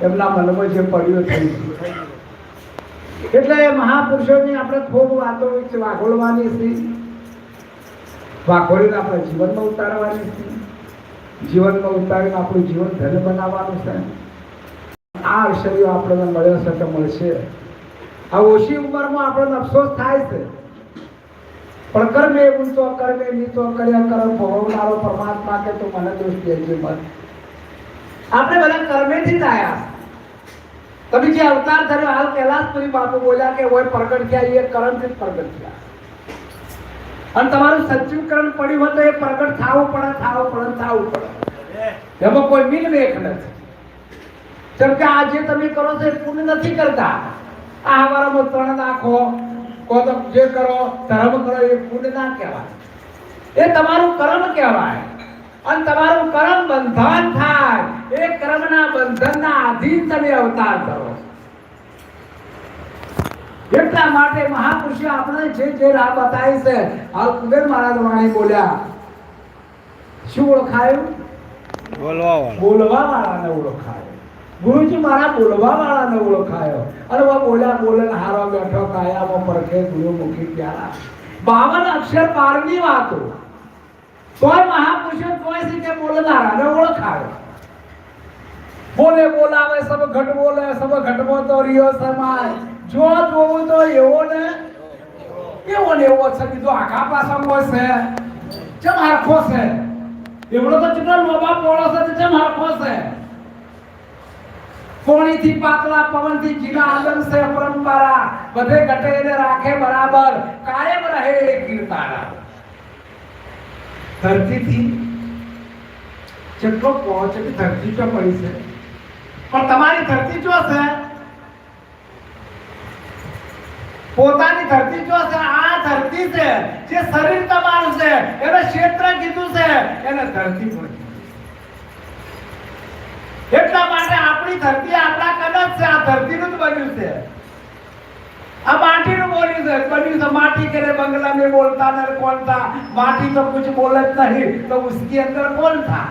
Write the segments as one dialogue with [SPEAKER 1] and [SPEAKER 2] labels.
[SPEAKER 1] એમના મનમાં જે પડ્યું થઈ ગયું. એટલે મહાપુરુષોની આપણે ખૂબ વાતો વાગોળવાની છે, વાગોળીને આપણે જીવનમાં ઉતારવાની છે, જીવનમાં ઉતારીને આપણું જીવન ધન્ય બનાવવાનું છે. આ અવસરો આપણને મળ્યો છે કે મળશે. આ ઓછી ઉંમરમાં આપણને અફસોસ થાય છે, પણ કર્મે ઊંચો કર્મે નીચો કર્યા કર્મ ભોગવનારો પરમાત્મા કે તું મને દોષ દેજે મત. આપણે બધા કર્મેથી જ આવ્યા. તમે જે અવતાર ધર્યો હાલ કૈલાસપુરી બાપુ બોલ્યા કે ઓય પ્રગટ થયા એ કર્મથી જ પ્રગટ થયા. અને તમારું સચ્ચીકરણ પડ્યું હોય તો એ પ્રગટ થવું પડે. એમાં કોઈ મિલ વેખ નથી. જેમ કે આ જે તમે કરો છો એ પુણ્ય નથી કરતા. આ હવારમાં 3 નાખો, કો તો જે કરો ધર્મ કરો એ પુણ્ય ના કહેવાય, એ તમારું કર્મ કહેવાય. અને તમારું કર્મ બંધન થાય, એ કર્મના બંધનના આધીન તમે અવતાર કરો. એટલા માટે મહાપુરુષો આપણે જે રાહ બતાવી છે. હાલ કુબેર મહારાજ વાણી બોલ્યા, શું ઓળખાયું? બોલવા વાળાને ઓળખાયો. ગુરુજી મારા બોલવા વાળાને ઓળખાયો. અને બોલ્યા બોલે હારો બેઠો કાયામાં પરખે ગુરુમુખી પ્યારા. 52 અક્ષર પારની વાતો. કોઈ મહાપુરુષો કોઈ છે કે બોલનારાને ઓળખાયો. બોલે બોલાવે સબ ઘટ બોલે, સબ ઘટમાં તો રિયો સમાય. જો જોવું તો એવો ને એવો છે. બીજો આખા પાસામાં છે ચમ હરખો છે. એવડો તો ચિત્ર લોબા પોળો છે ચમ હરખો છે. પોણીથી પાતળા પવનથી જીલા આદમ છે પરંપરા. બધે ઘટે એને રાખે બરાબર, કાયમ રહે કીર્તારા. ધરતીથી જેટલો પહોંચે કે ધરતી ચો પડી છે, પણ તમારી ધરતી ચો છે? પોતાની ધરતી ચો છે? આ ધરતી છે જે શરીર તમારું છે, એને ક્ષેત્ર કીધું છે, એને ધરતી પણ. એટલા માટે આપણી ધરતી આપણા કદમ છે. આ ધરતીનું જ બન્યું છે. આ માટીનું બન્યું છે. माटी के बंगला में बोलता न कौन था? माटी तो कुछ बोलत नहीं, तो उसके अंदर कौन था?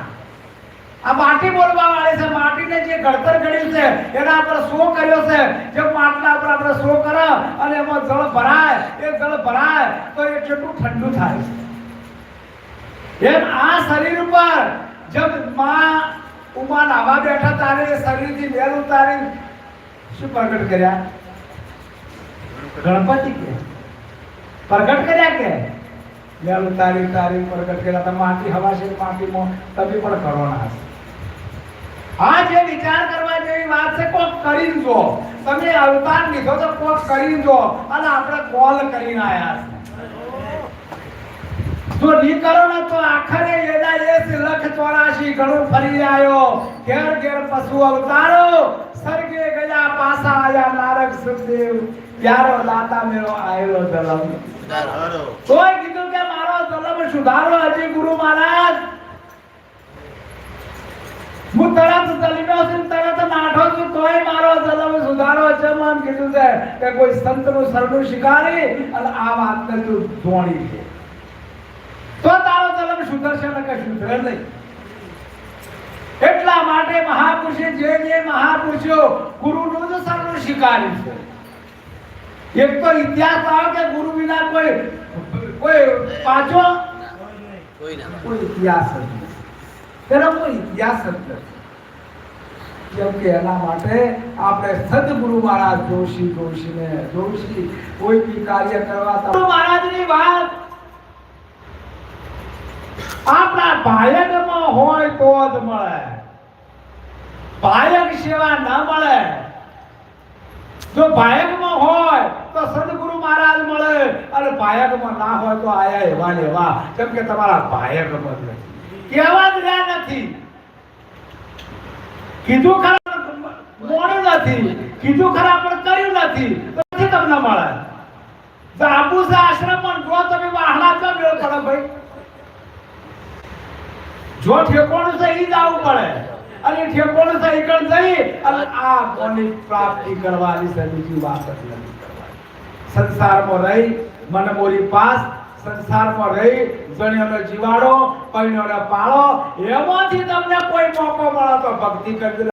[SPEAKER 1] आ माटी बोलवा वाले से माटी ने जे घड़तर गढ़્યું છે એના પર શો કર્યો છે. જે માટલા પર આપણે શો કરે અને એમાં જળ ભરાય, એ જળ ભરાય તો એ કેટલું ઠંડુ થાય. એમ આ શરીર પર જબ માં ઉમા નાવા બેઠા તારે શરીરથી મેલ ઉતારી શું પ્રગટ કર્યા? गणपति के प्रकट કર્યા કે મેલ ઉતારી પ્રગટ કર્યા. તો માટી હવા છે, માટીમાં તબી પણ કરવાના છે. આ જે વિચાર કરવા જેવી વાત છે, કોક કરી જો. તમે અવતાર લીધો તો કોક કરી જો. અને આપણે કોલ કરીને આયા છે. જો ની કરો ને તો આખરે એડા 1,84,000 ગણો ફરી આવ્યો. ઘેર ઘેર પશુ અવતારો, સ્વર્ગે ગયા પાસા આયા નારક સુખદેવ. प्यारो दाता मेरो आयरो जलम सुधारो. कोई कीधुं के मारो जलम सुधारो. अजी गुरु महाराज હું તરત જલીનો છું, તરત નાઠો છું, તોય મારો જલમ સુધારો. ચમન કીધું છે કે કોઈ સંતનું શરણું શિકારી અને આ વાતને તું ધોણી છે તો તારો જલમ સુધરશે ને કે સુધરે નહીં. એટલા માટે મહાપુરુષે જે મહાપુરુષો ગુરુનું જ શરણું શિકારી છે. एक तो इतिहास आओ કે गुरु बिना कोई पाचो कोई इतिहास नहीं. तेरा कोई इतिहास नहीं. क्योंकि એના માટે આપણે સદગુરુ મહારાજ જોશી કોઈ બી કાર્ય કરવા તો ગુરુ મહારાજની વાત આપણા ભાયગમાં હોય તો જ મળે. ભાયગ સેવા ન મળે. જો ભાયગમાં હોય તો સદગુરુ મહારાજ મળે, અને ભાયગમાં ના હોય તો આયા એવા ને એવા. કેમ કે તમારા ભાયગમાં નથી, કેવા જ રહ્યા નથી. કીધું ખરા મોડું નથી, કીધું ખરા પણ કર્યું નથી, તો નથી તમને મળે. આબુ છે આશ્રમમાં, જો તમે વાહલા છો મેળ પડે ભાઈ. જો ઠેકોણું છે ઈ જ આવવું પડે. અને ઠેકોણું છે એકણ જઈ અને આ કોની પ્રાપ્તિ કરવાની છે, બીજી વાત જ નથી કરવાની. સંસારમાં રહી મન મોરી પાસ, સંસારમાં રહી જણ્યોને જીવાડો, પૈણ્યોને પાળો. એમાંથી તમને કોઈ મોકો મળે તો ભક્તિ કરજો.